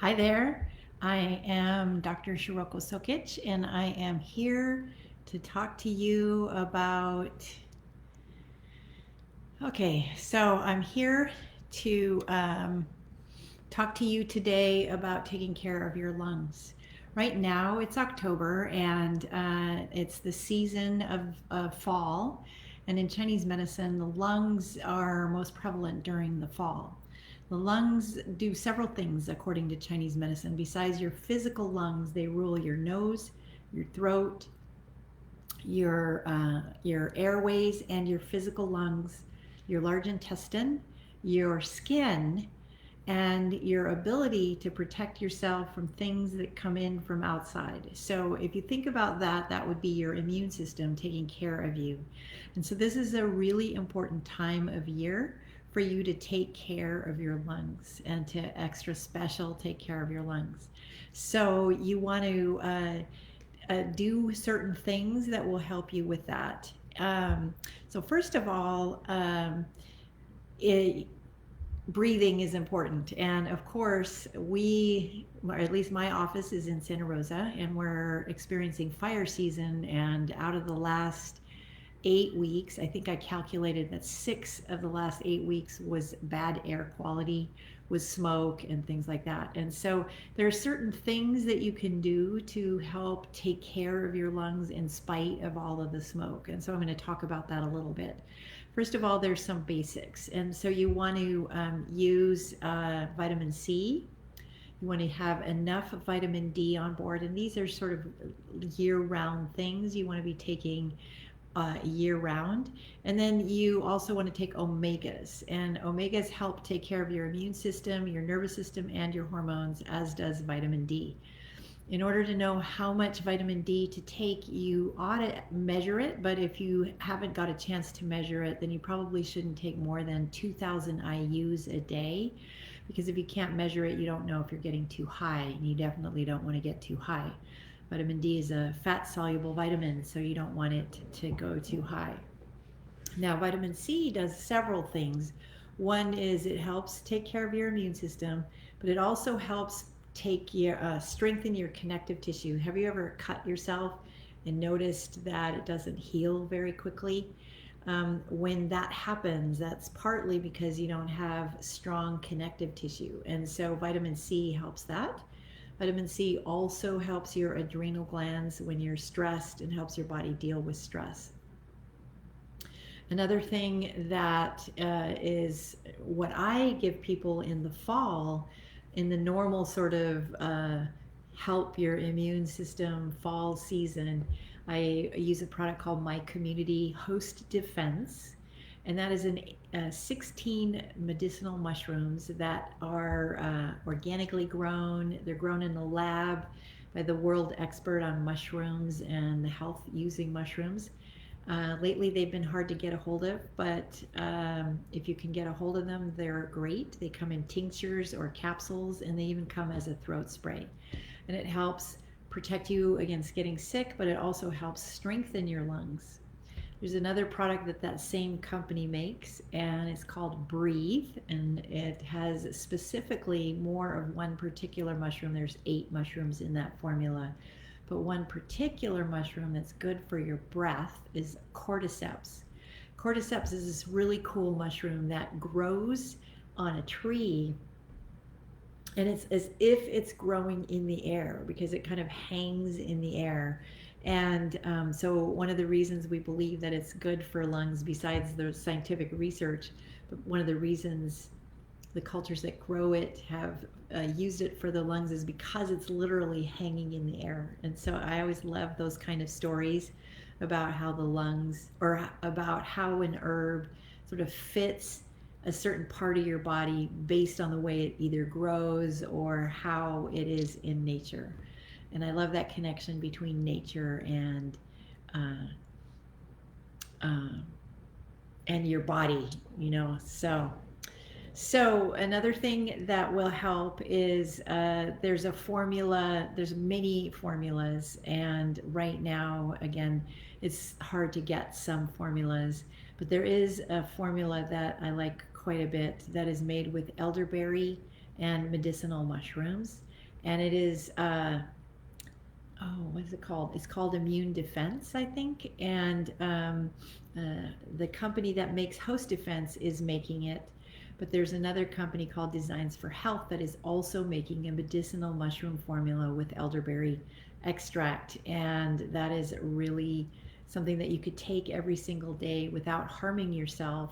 Hi there. I am Dr. Shiroko Sokitch, and I am here to talk to you about. So I'm here to talk to you today about taking care of your lungs. Right now, it's October, and it's the season of fall. And in Chinese medicine, the lungs are most prevalent during the fall. The lungs do several things according to Chinese medicine. Besides your physical lungs, they rule your nose, your throat, your airways, and your physical lungs, your large intestine, your skin, and your ability to protect yourself from things that come in from outside. So, if you think about that, that would be your immune system taking care of you. And so, this is a really important time of year for you to take care of your lungs and to extra special take care of your lungs. So, you want to do certain things that will help you with that. So, first of all, it, breathing is important. And of course, or at least my office is in Santa Rosa, and we're experiencing fire season. And out of the last 8 weeks, I think I calculated that 6 of the last 8 weeks was bad air quality, was smoke and things like that. And so there are certain things that you can do to help take care of your lungs in spite of all of the smoke. And so I'm going to talk about that a little bit. First of all, there's some basics. And so you want to use vitamin C. You want to have enough vitamin D on board. And these are sort of year round things you want to be taking year round. And then you also want to take omegas, and omegas help take care of your immune system, your nervous system, and your hormones, as does vitamin D. In order to know how much vitamin D to take, you ought to measure it, but if you haven't got a chance to measure it, then you probably shouldn't take more than 2,000 IUs a day, because if you can't measure it, you don't know if you're getting too high, and you definitely don't want to get too high. Vitamin D is a fat soluble vitamin, so you don't want it to go too high. Now, vitamin C does several things. One is it helps take care of your immune system, but it also helps strengthen your connective tissue. Have you ever cut yourself and noticed that it doesn't heal very quickly? When that happens, that's partly because you don't have strong connective tissue, and so vitamin C helps that. Vitamin C also helps your adrenal glands when you're stressed and helps your body deal with stress. Another thing that is what I give people in the fall, in the normal sort of help your immune system fall season, I use a product called My Community Host Defense. And that is 16 medicinal mushrooms that are organically grown. They're grown in the lab by the world expert on mushrooms and the health using mushrooms. Lately, they've been hard to get a hold of, but if you can get a hold of them, they're great. They come in tinctures or capsules, and they even come as a throat spray. And it helps protect you against getting sick, but it also helps strengthen your lungs. There's another product that that same company makes, and it's called Breathe, and it has specifically more of one particular mushroom. There's 8 mushrooms in that formula, but one particular mushroom that's good for your breath is cordyceps. Cordyceps is this really cool mushroom that grows on a tree, and it's as if it's growing in the air because it kind of hangs in the air. And so, one of the reasons we believe that it's good for lungs, besides the scientific research, but one of the reasons the cultures that grow it have used it for the lungs is because it's literally hanging in the air. And so, I always love those kind of stories about how the lungs, or about how an herb sort of fits a certain part of your body based on the way it either grows or how it is in nature. And I love that connection between nature uh, uh, and your body, you know. So another thing that will help is there's a formula. There's many formulas, and right now, again, it's hard to get some formulas, but there is a formula that I like quite a bit that is made with elderberry and medicinal mushrooms. and it is oh, what is it called? It's called Immune Defense, I think. And the company that makes Host Defense is making it. But there's another company called Designs for Health that is also making a medicinal mushroom formula with elderberry extract. And that is really something that you could take every single day without harming yourself.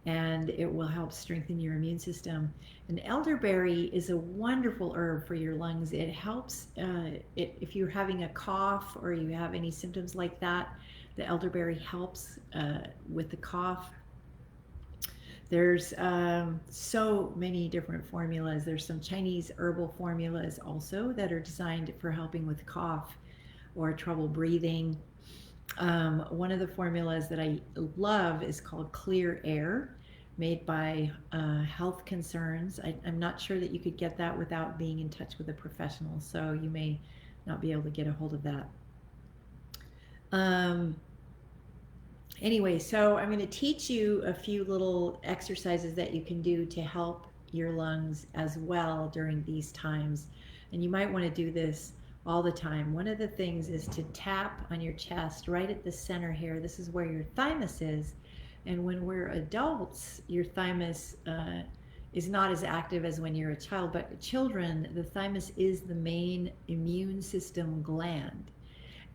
And it will help strengthen your immune system. And elderberry is a wonderful herb for your lungs. It helps if you're having a cough or you have any symptoms like that. The elderberry helps with the cough. There's so many different formulas. There's some Chinese herbal formulas also that are designed for helping with cough or trouble breathing. One of the formulas that I love is called Clear Air, made by Health Concerns. I'm not sure that you could get that without being in touch with a professional, so you may not be able to get a hold of that. Anyway, so I'm going to teach you a few little exercises that you can do to help your lungs as well during these times. And you might want to do this all the time. One of the things is to tap on your chest right at the center here. This is where your thymus is. And when we're adults, your thymus is not as active as when you're a child. But children, the thymus is the main immune system gland.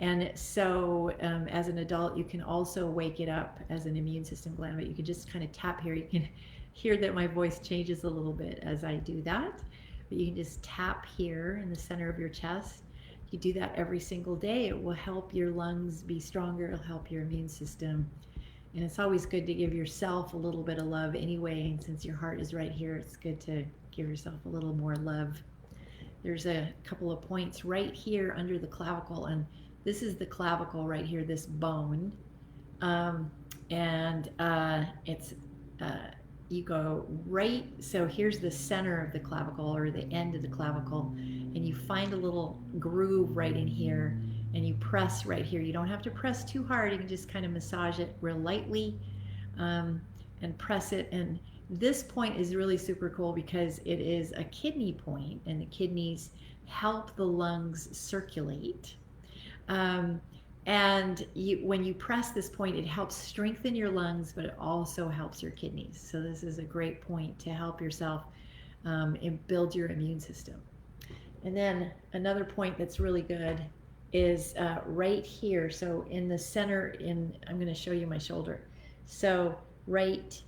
And so as an adult, you can also wake it up as an immune system gland, but you can just kind of tap here. You can hear that my voice changes a little bit as I do that, but you can just tap here in the center of your chest. You do that every single day. It will help your lungs be stronger. It'll help your immune system. And it's always good to give yourself a little bit of love anyway. And since your heart is right here, it's good to give yourself a little more love. There's a couple of points right here under the clavicle, and this is the clavicle right here, this bone. It's you go right, so here's the center of the clavicle or the end of the clavicle, and you find a little groove right in here, and you press right here. You don't have to press too hard. You can just kind of massage it real lightly and press it. And this point is really super cool because it is a kidney point, and the kidneys help the lungs circulate. When you press this point, it helps strengthen your lungs, but it also helps your kidneys. So this is a great point to help yourself and build your immune system. And then another point that's really good is right here. So in the center, I'm going to show you my shoulder. So right,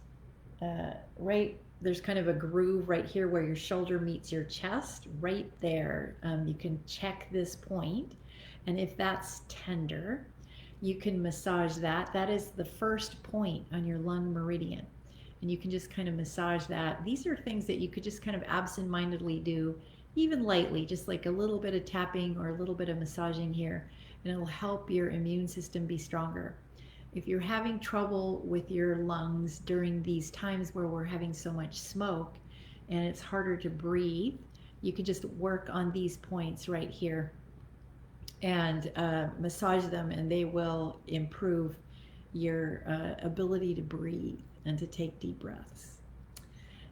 there's kind of a groove right here where your shoulder meets your chest. Right there, you can check this point. And if that's tender, you can massage that. That is the first point on your lung meridian. And you can just kind of massage that. These are things that you could just kind of absent-mindedly do, even lightly, just like a little bit of tapping or a little bit of massaging here. And it'll help your immune system be stronger. If you're having trouble with your lungs during these times where we're having so much smoke and it's harder to breathe, you can just work on these points right here and massage them, and they will improve your ability to breathe and to take deep breaths.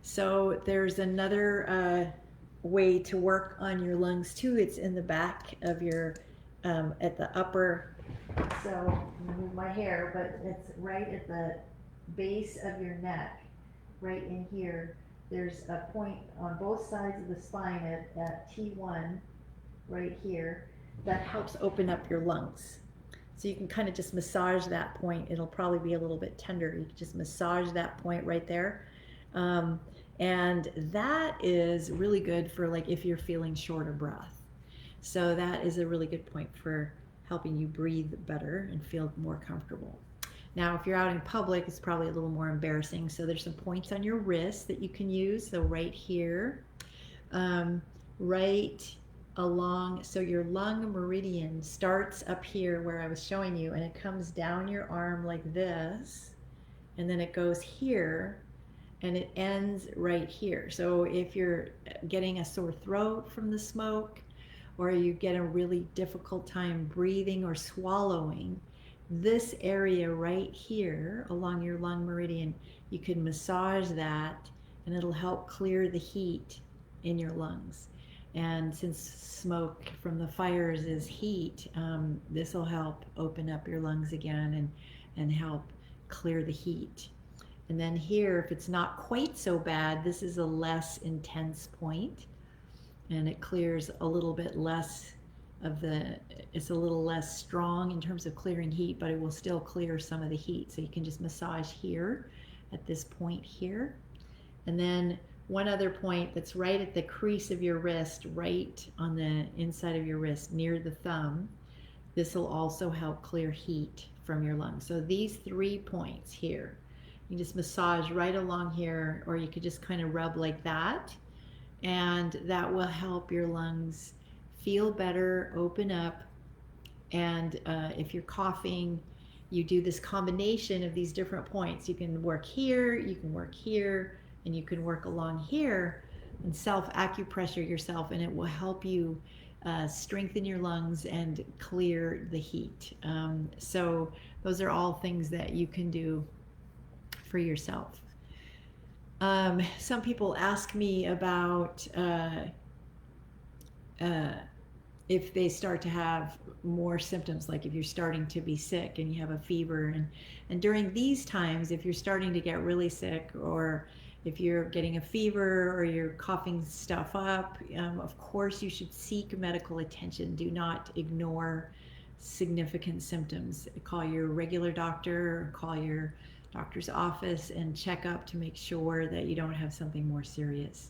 So there's another way to work on your lungs too. It's in the back of your, at the upper, so I'm gonna move my hair, but it's right at the base of your neck, right in here. There's a point on both sides of the spine at T1, right here, that helps open up your lungs. So you can kind of just massage that point. It'll probably be a little bit tender. You can just massage that point right there. And that is really good for like if you're feeling short of breath. So that is a really good point for helping you breathe better and feel more comfortable. Now, if you're out in public, it's probably a little more embarrassing. So there's some points on your wrist that you can use. So right here, right along, so your lung meridian starts up here where I was showing you, and it comes down your arm like this, and then it goes here, and it ends right here. So if you're getting a sore throat from the smoke, or you get a really difficult time breathing or swallowing, this area right here along your lung meridian, you can massage that, and it'll help clear the heat in your lungs. And since smoke from the fires is heat, this will help open up your lungs again and help clear the heat. And then here, if it's not quite so bad, this is a less intense point, and it clears a little bit less of the, it's a little less strong in terms of clearing heat, but it will still clear some of the heat. So you can just massage here at this point here. And then one other point that's right at the crease of your wrist, right on the inside of your wrist near the thumb. This will also help clear heat from your lungs. So these 3 points here, you just massage right along here, or you could just kind of rub like that, and that will help your lungs feel better, open up. And if you're coughing, you do this combination of these different points. You can work here, you can work here, and you can work along here and self acupressure yourself, and it will help you strengthen your lungs and clear the heat. So those are all things that you can do for yourself. Some people ask me about if they start to have more symptoms, like if you're starting to be sick and you have a fever. And during these times, if you're starting to get really sick, or if you're getting a fever or you're coughing stuff up, of course you should seek medical attention. Do not ignore significant symptoms. Call your regular doctor or call your doctor's office and check up to make sure that you don't have something more serious.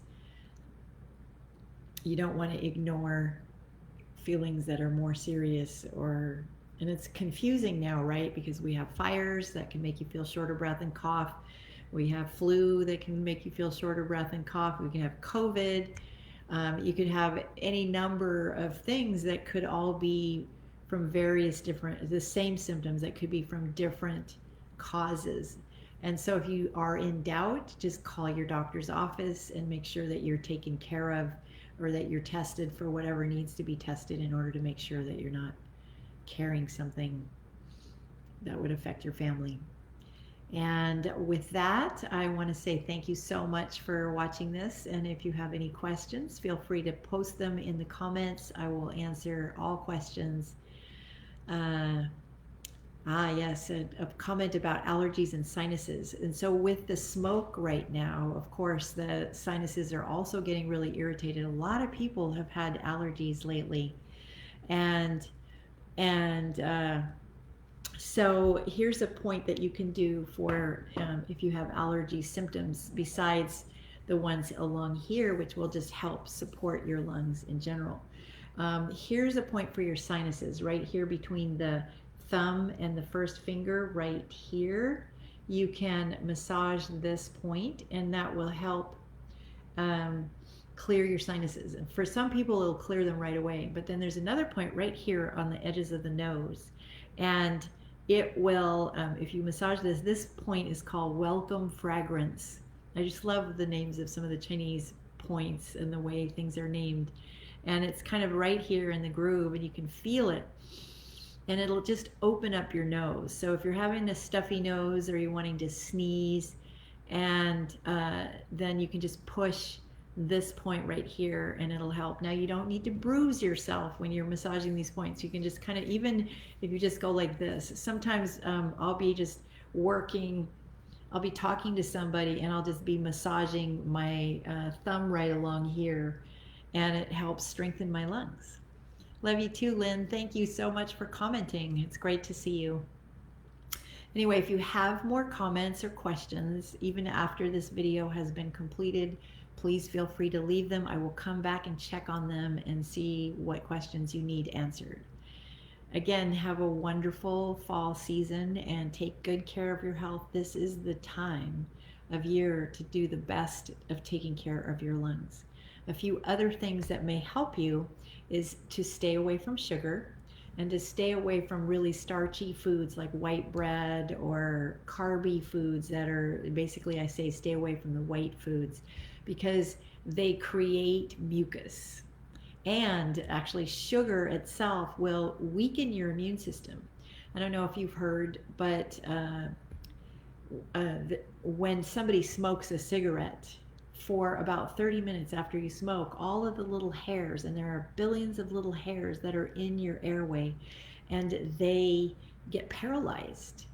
You don't want to ignore feelings that are more serious, and it's confusing now, right? Because we have fires that can make you feel short of breath and cough. We have flu that can make you feel short of breath and cough. We can have COVID. You could have any number of things that could all be from various different, the same symptoms that could be from different causes. And so if you are in doubt, just call your doctor's office and make sure that you're taken care of, or that you're tested for whatever needs to be tested in order to make sure that you're not carrying something that would affect your family. And with that, I want to say thank you so much for watching this. And if you have any questions, feel free to post them in the comments. I will answer all questions. Yes, a comment about allergies and sinuses. And so with the smoke right now, of course, the sinuses are also getting really irritated. A lot of people have had allergies lately. And so here's a point that you can do for if you have allergy symptoms, besides the ones along here, which will just help support your lungs in general. Here's a point for your sinuses, right here between the thumb and the first finger, right here. You can massage this point, and that will help clear your sinuses. And for some people, it'll clear them right away. But then there's another point right here on the edges of the nose, and it will, if you massage this point is called welcome fragrance. I just love the names of some of the Chinese points and the way things are named. And it's kind of right here in the groove, and you can feel it. And it'll just open up your nose. So if you're having a stuffy nose or you're wanting to sneeze, and then you can just push this point right here and it'll help. Now you don't need to bruise yourself when you're massaging these points. You can just kind of, even if you just go like this, sometimes I'll be just working, I'll be talking to somebody and I'll just be massaging my thumb right along here, and it helps strengthen my lungs. Love you too, Lynn. Thank you so much for commenting. It's great to see you. Anyway, if you have more comments or questions, even after this video has been completed, please feel free to leave them. I will come back and check on them and see what questions you need answered. Again, have a wonderful fall season and take good care of your health. This is the time of year to do the best of taking care of your lungs. A few other things that may help you is to stay away from sugar and to stay away from really starchy foods like white bread or carby foods that are basically, I say stay away from the white foods because they create mucus. And actually sugar itself will weaken your immune system. I don't know if you've heard, but when somebody smokes a cigarette for about 30 minutes after you smoke, all of the little hairs, and there are billions of little hairs that are in your airway, and they get paralyzed.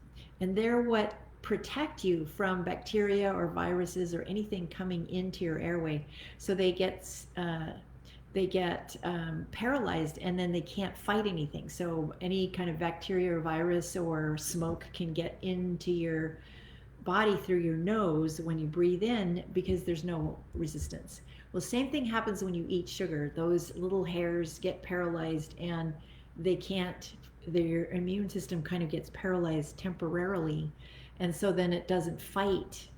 And they're what protect you from bacteria or viruses or anything coming into your airway. So they get paralyzed, and then they can't fight anything. So any kind of bacteria or virus or smoke can get into your body through your nose when you breathe in because there's no resistance. Well, same thing happens when you eat sugar. Those little hairs get paralyzed, and they can't, their immune system kind of gets paralyzed temporarily. And so then it doesn't fight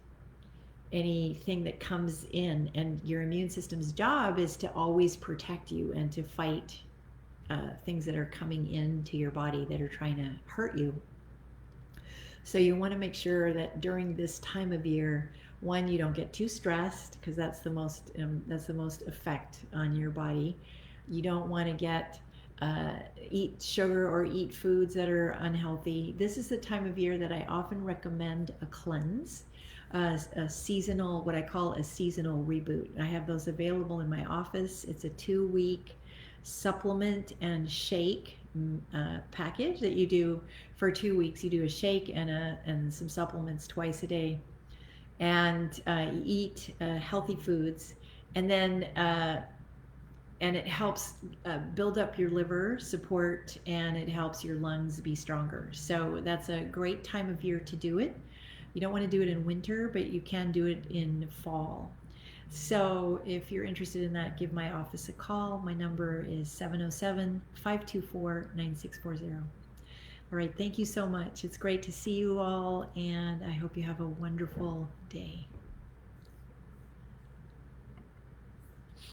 anything that comes in. And your immune system's job is to always protect you and to fight things that are coming into your body that are trying to hurt you. So you want to make sure that during this time of year, one, you don't get too stressed, because that's the most effect on your body. You don't want to get eat sugar or eat foods that are unhealthy. This is the time of year that I often recommend a cleanse, a seasonal, what I call a seasonal reboot. I have those available in my office. It's a 2-week supplement and shake package that you do for 2 weeks. You do a shake and some supplements twice a day, and eat healthy foods, and then and it helps build up your liver support, and it helps your lungs be stronger. So that's a great time of year to do it. You don't want to do it in winter, but you can do it in fall. So if you're interested in that, give my office a call. My number is 707-524-9640. All right, thank you so much. It's great to see you all, and I hope you have a wonderful day.